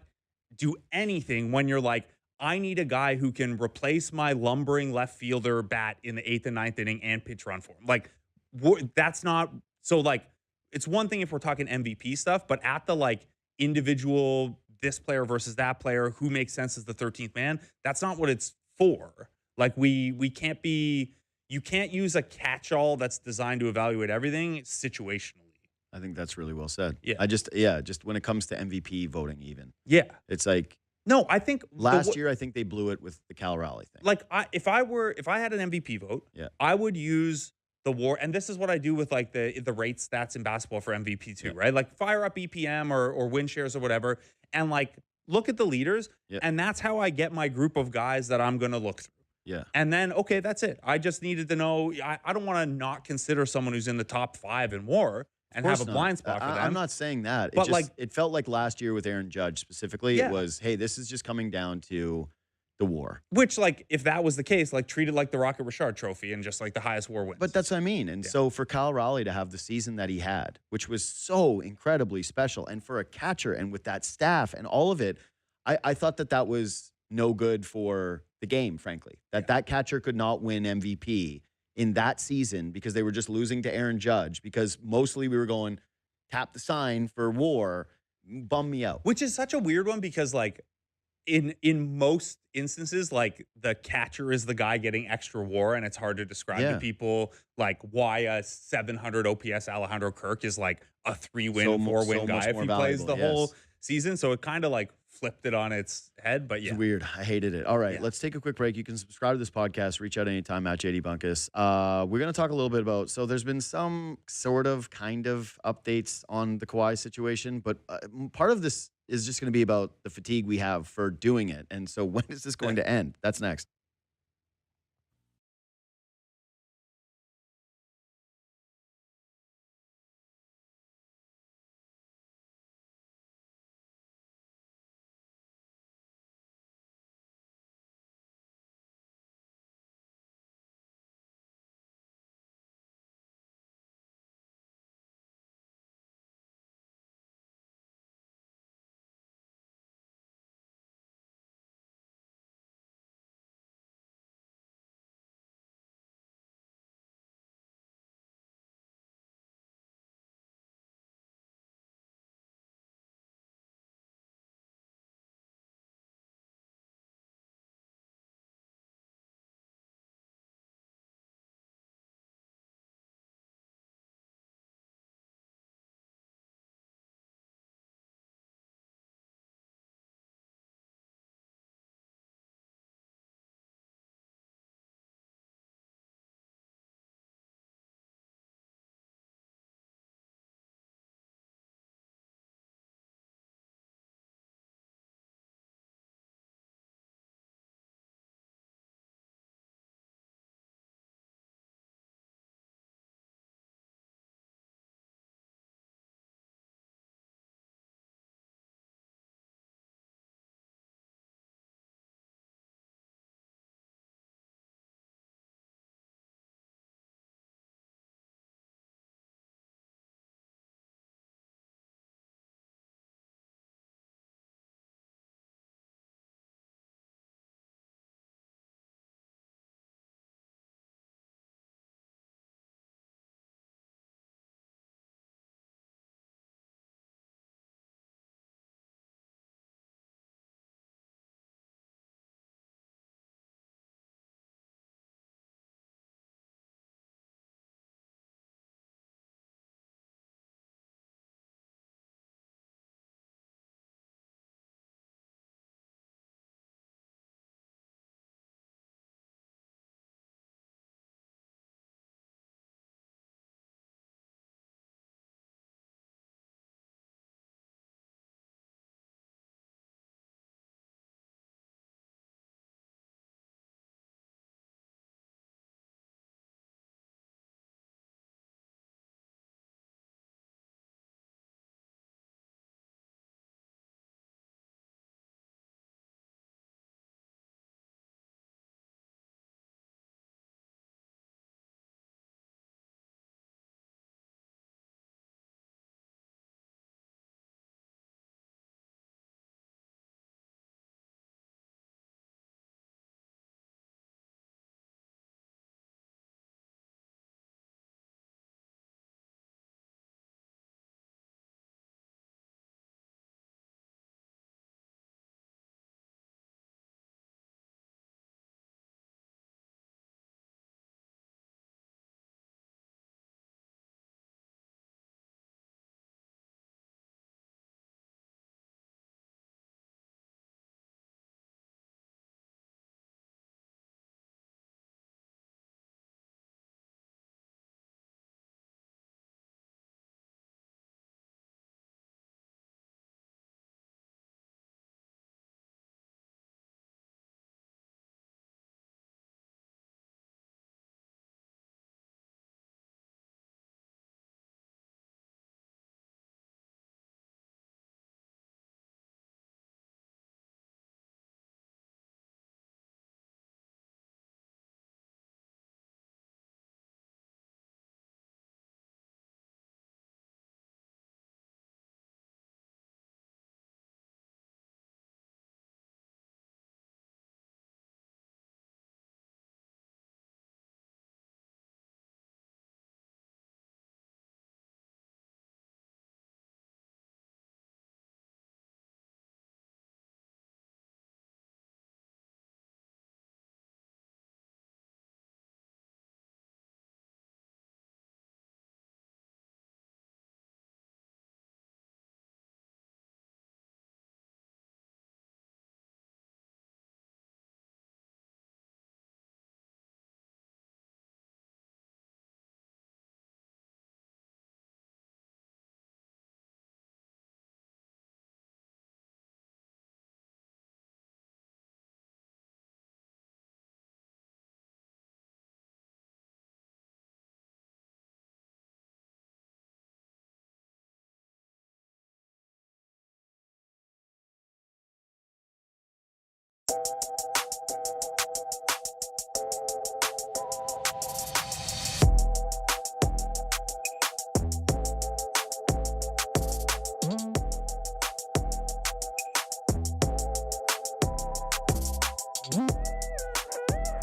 do anything when you're like, I need a guy who can replace my lumbering left fielder bat in the 8th and 9th inning and pitch run for him. Like, that's not so. Like, it's one thing if we're talking MVP stuff, but at the like individual, this player versus that player, who makes sense as the 13th man, that's not what it's for. Like, we can't be. You can't use a catch-all that's designed to evaluate everything situationally. I think that's really well said. Yeah. Just when it comes to MVP voting, even. Yeah. It's like. No, I think last year, I think they blew it with the Cal Raleigh thing. Like, if I had an MVP vote, I would use the WAR, and this is what I do with like the rate stats in basketball for MVP too, right? Like, fire up EPM or win shares or whatever, and like look at the leaders, and that's how I get my group of guys that I'm going to look through. Yeah. And then, okay, that's it. I just needed to know. I don't want to not consider someone who's in the top 5 in WAR and have a blind spot for them. I'm not saying that. But it felt like last year with Aaron Judge specifically, it was, hey, this is just coming down to the WAR. Which, like, if that was the case, like, treat it like the Rocket Richard Trophy and just like the highest WAR wins. But that's what I mean. And so for Kyle Raleigh to have the season that he had, which was so incredibly special, and for a catcher and with that staff and all of it, I thought that was no good for the game, frankly. That catcher could not win MVP in that season because they were just losing to Aaron Judge, because mostly we were going, tap the sign for WAR, bum me out. Which is such a weird one because, like, in most instances, like, the catcher is the guy getting extra WAR, and it's hard to describe to people like why a 700 OPS Alejandro Kirk is like a 3-win, 4-win guy if he plays the whole season. So it kind of like flipped it on its head, but It's weird. I hated it. All right, let's take a quick break. You can subscribe to this podcast. Reach out anytime at JD Bunkis. We're going to talk a little bit about, so there's been some sort of kind of updates on the Kawhi situation, but part of this is just going to be about the fatigue we have for doing it. And so when is this going to end? That's next.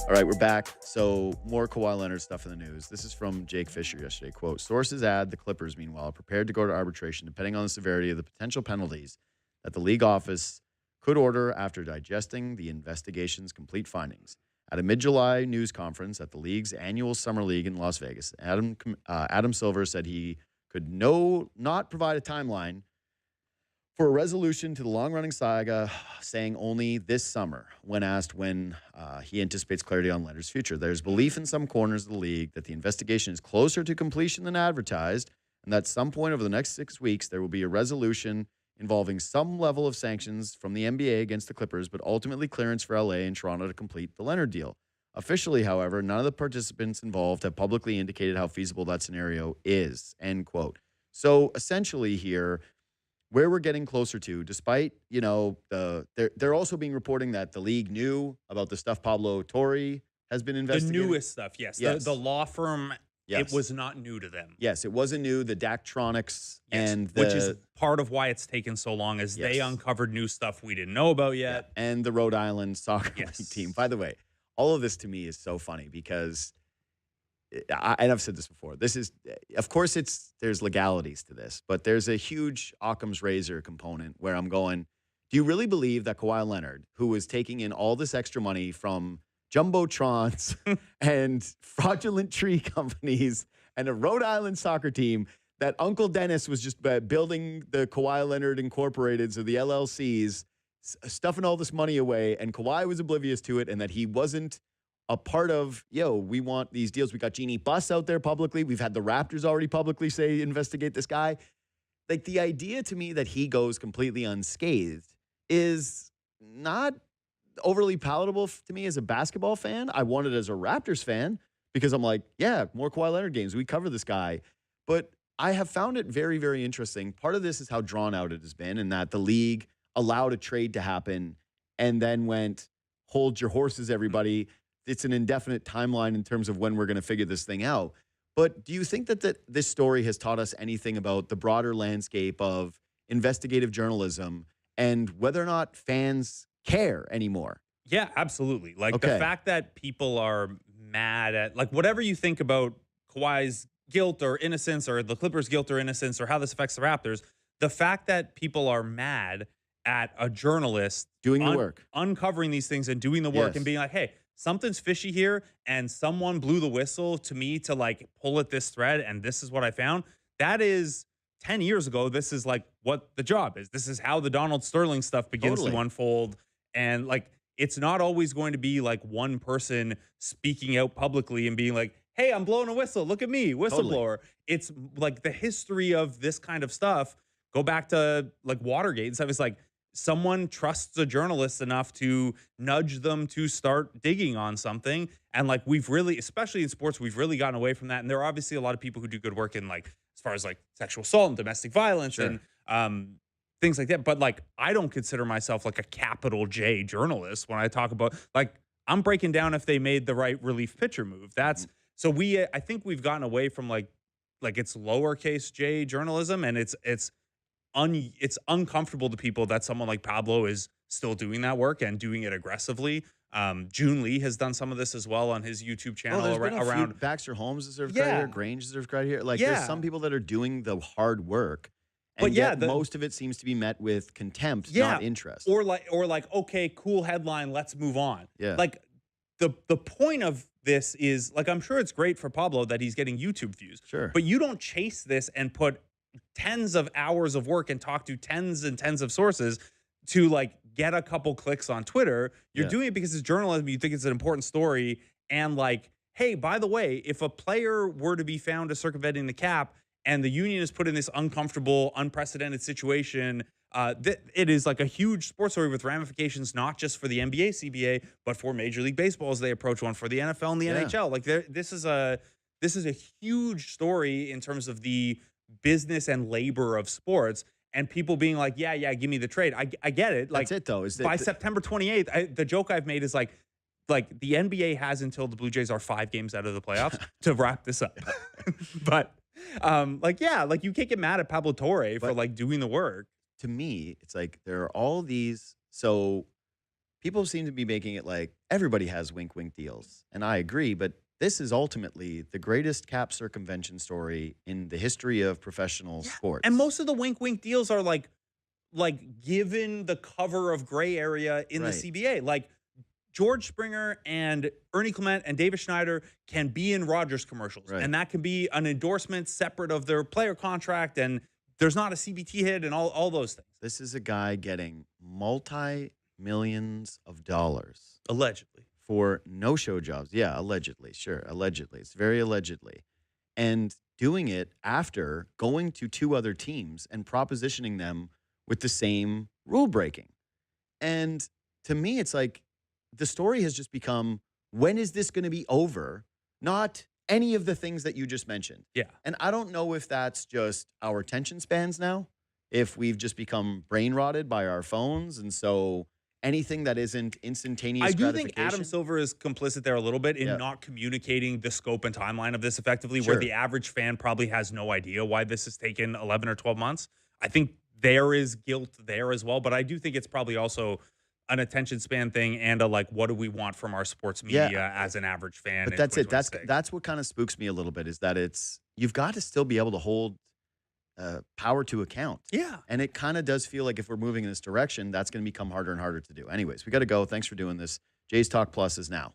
All right, we're back. So more Kawhi Leonard stuff in the news. This is from Jake Fisher yesterday. Quote, sources add the Clippers, meanwhile, are prepared to go to arbitration depending on the severity of the potential penalties that the league office could order after digesting the investigation's complete findings. At a mid-July news conference at the league's annual Summer League in Las Vegas, Adam Silver said he could not provide a timeline for a resolution to the long-running saga, saying only this summer when asked when he anticipates clarity on Leonard's future. There's belief in some corners of the league that the investigation is closer to completion than advertised, and that at some point over the next 6 weeks, there will be a resolution involving some level of sanctions from the NBA against the Clippers, but ultimately clearance for LA and Toronto to complete the Leonard deal. Officially, however, none of the participants involved have publicly indicated how feasible that scenario is, end quote. So essentially here, where we're getting closer to, despite, they're also being reporting that the league knew about the stuff Pablo Torre has been investigating. The newest stuff, yes. The law firm, yes. It was not new to them. Yes, it wasn't new. The Daktronics, yes, which is part of why it's taken so long, is they uncovered new stuff we didn't know about yet. Yeah. And the Rhode Island soccer league team. By the way, all of this to me is so funny because, and I've said this before, this is, of course, there's legalities to this, but there's a huge Occam's razor component where I'm going, do you really believe that Kawhi Leonard, who is taking in all this extra money from Jumbotrons and fraudulent tree companies and a Rhode Island soccer team, that Uncle Dennis was just building the Kawhi Leonard Incorporated, so the LLCs, stuffing all this money away, and Kawhi was oblivious to it, and that he wasn't a part of, we want these deals. We got Jeannie Buss out there publicly. We've had the Raptors already publicly say, investigate this guy. Like, the idea to me that he goes completely unscathed is not overly palatable to me as a basketball fan. I want it as a Raptors fan because I'm like, more Kawhi Leonard games. We cover this guy. But I have found it very, very interesting. Part of this is how drawn out it has been, and that the league allowed a trade to happen and then went, hold your horses, everybody. It's an indefinite timeline in terms of when we're going to figure this thing out. But do you think that this story has taught us anything about the broader landscape of investigative journalism and whether or not fans care anymore? Yeah, absolutely. Like the fact that people are mad at, like, whatever you think about Kawhi's guilt or innocence, or the Clippers' guilt or innocence, or how this affects the Raptors, the fact that people are mad at a journalist doing the work, uncovering these things and doing the work and being like, hey, something's fishy here, and someone blew the whistle to me to like pull at this thread, and this is what I found. That is 10 years ago. This is like what the job is. This is how the Donald Sterling stuff begins to unfold. And like, it's not always going to be like one person speaking out publicly and being like, hey, I'm blowing a whistle. Look at me, whistleblower. It's like the history of this kind of stuff. Go back to like Watergate and stuff. It's like, someone trusts a journalist enough to nudge them to start digging on something. And like, we've really, especially in sports, we've really gotten away from that. And there are obviously a lot of people who do good work in like, as far as like sexual assault and domestic violence and things like that. But like, I don't consider myself like a capital J journalist when I talk about, like, I'm breaking down if they made the right relief pitcher move. That's so I think we've gotten away from like it's lowercase J journalism, and it's uncomfortable to people that someone like Pablo is still doing that work and doing it aggressively. June Lee has done some of this as well on his YouTube channel around Baxter Holmes deserves credit here, Grange deserves credit here. Like, there's some people that are doing the hard work, and yet most of it seems to be met with contempt, not interest. Or like, okay, cool headline, let's move on. Yeah. Like, the point of this is, like, I'm sure it's great for Pablo that he's getting YouTube views. Sure. But you don't chase this and put tens of hours of work and talk to tens and tens of sources to like get a couple clicks on Twitter. You're doing it because it's journalism. You think it's an important story. And like, hey, by the way, if a player were to be found as circumventing the cap and the union is put in this uncomfortable, unprecedented situation, it is like a huge sports story with ramifications, not just for the NBA, CBA, but for Major League Baseball as they approach one, for the NFL and the NHL. Like, this is a huge story in terms of the business and labor of sports, and people being like, yeah, give me the trade. I get it. Like, that's it though. By September 28th, the joke I've made is like the NBA has until the Blue Jays are 5 games out of the playoffs to wrap this up. But you can't get mad at Pablo Torre for like doing the work. To me, it's like there are all these. So people seem to be making it like everybody has wink deals. And I agree, but this is ultimately the greatest cap circumvention story in the history of professional sports. And most of the wink deals are like given the cover of gray area in the CBA. Like George Springer and Ernie Clement and David Schneider can be in Rogers commercials. And that can be an endorsement separate of their player contract. And there's not a CBT hit and all those things. This is a guy getting multi-millions of dollars. Allegedly. For no-show jobs. Yeah, allegedly. Sure, allegedly. It's very allegedly. And doing it after going to 2 other teams and propositioning them with the same rule breaking. And to me, it's like the story has just become, when is this going to be over? Not any of the things that you just mentioned. Yeah. And I don't know if that's just our attention spans now, if we've just become brain rotted by our phones. And so anything that isn't instantaneous I do gratification. think Adam Silver is complicit there a little bit in not communicating the scope and timeline of this effectively, where the average fan probably has no idea why this has taken 11 or 12 months. I think there is guilt there as well, but I do think it's probably also an attention span thing and a like, what do we want from our sports media as an average fan? But that's it. That's what kind of spooks me a little bit, is that you've got to still be able to hold power to account. Yeah. And it kind of does feel like if we're moving in this direction, that's going to become harder and harder to do. Anyways, we got to go. Thanks for doing this. Jays Talk Plus is now